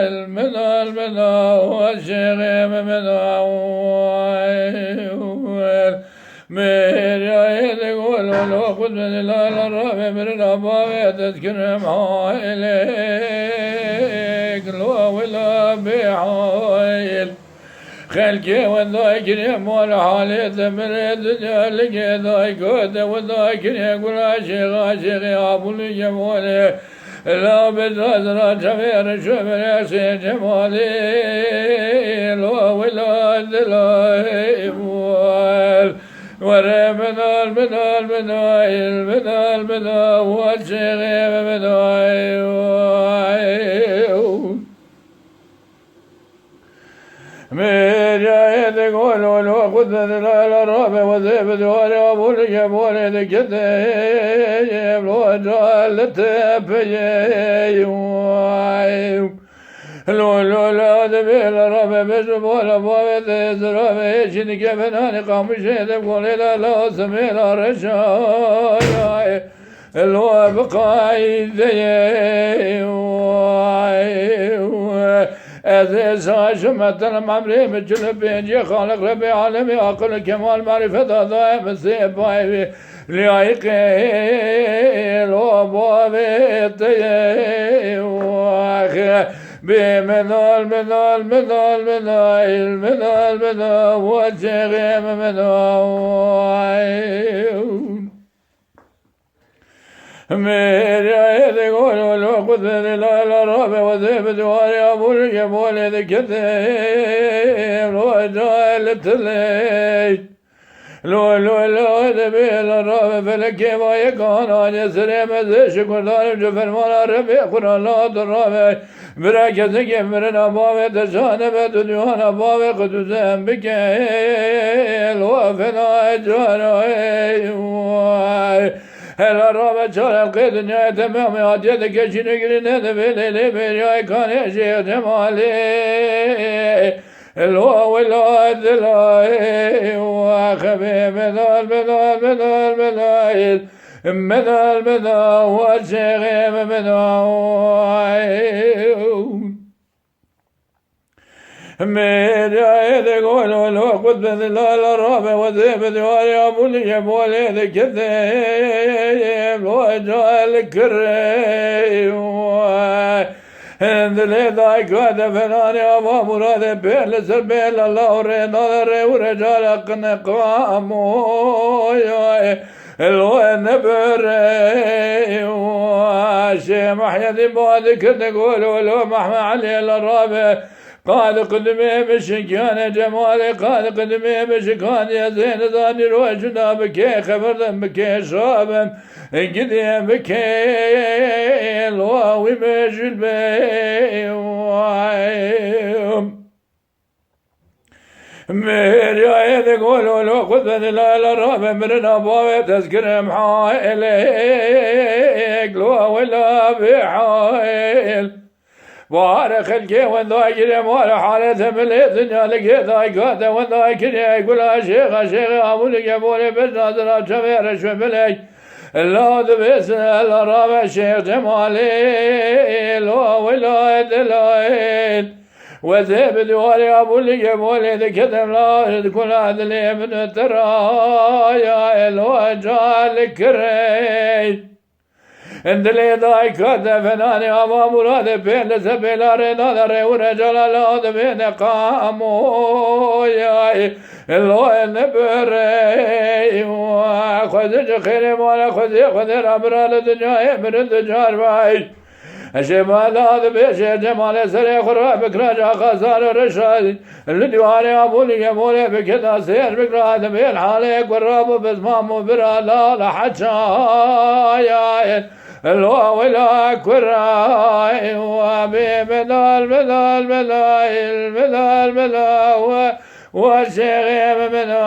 المنى والشيخ منى ميريا يقول ولو قد من الرابع من الرابع تذكر معايلك لو ولا بحايل خلقي وذاك يمول حالي من الدنيا لقي ذاك وذاك يقول عاشق عاشق يا ابو الجمال لا بالنظرة جميل شمل يا جمالي لو ولا دلاي ورمنا المنا والشيخ ميريا يقول ولو خذ الرابع وذيب دواري أبو الجمول ذكتيب لو جعلت بييم لو لا دبيل الرابع بجبول أبواب ذيز الرابع يشين كفناني قام شيد بقول لا سميل الرشاي لو بقاي ذييم أزيز هاشمة الممري مجل بينجي خالق ربي عالمي عقل كمال معرفة ضائم السيب بايبي ليعيقي لوبوبي طيب بمنال منال منال منال منال منال والشيخ منال ميريا يقول ولو قد لا الرابع وذيب دواري أبو الجمول ذكتيب لو جعلت لي لو دبيل الرابع فلكي ما يكون عن يسري مزيش كردان جفر مانا ربي قرآن لا الرابع براكز كمرن أبابي تشانب دنيان أبابي قدسان بكيل وفنا جاري هلا رابع شهر القيد النهاية تمام عديد كشين قرين هذا بليلي برياي كان يشيخ جمالي الهو والعد الهي وخبي منال والشيخ منال ميريا يقول ولو قد من الرابع وذيب دواري أبو الجمول ذكتيب لو جعل الكريم هند لي ذاك فناني أبا مراد بيل سبيل الله رينا ورجال قنقامو الوين بري وشي محيدي بوادك تقول ولو محمى علي الرابع قال قدمي بشكان جمالي قال قدمي بشكان يا زين ذاني روجنا بكي خبردم بكي شابم قدي بكي الواوي مجل بيوم ميريا يقول ولو خذني لا الرابع من الأبواب تذكر محايلك لو ولا بحايل وارخ الكي وذاكر مال حالة مليتنا لقي ذاك وذاكر يقول شيخ أبو الجمول بالنظرة جميل شملي لا ذبس الرابع شيخ جمالي لو ولا دلائل وذيب دواري أبو الجمول ذكتم لا كل عدلي من الترايا لو جال كريم اندلي ذاك فناني أبا مراد بين سبيل رنا ورجال الله بين قاموا يا الله النبري وخذ خير ولا خذ أمر الدنيا من الدجار باي الشمال هذا بيش جمال سري خراب بكراجا خسار رشاد الديواني أبو الجمول بكذا سير بكراد بين حالك والراب بزمام برا لا حجايا الواو لا كراي وبمنال والشيخ منال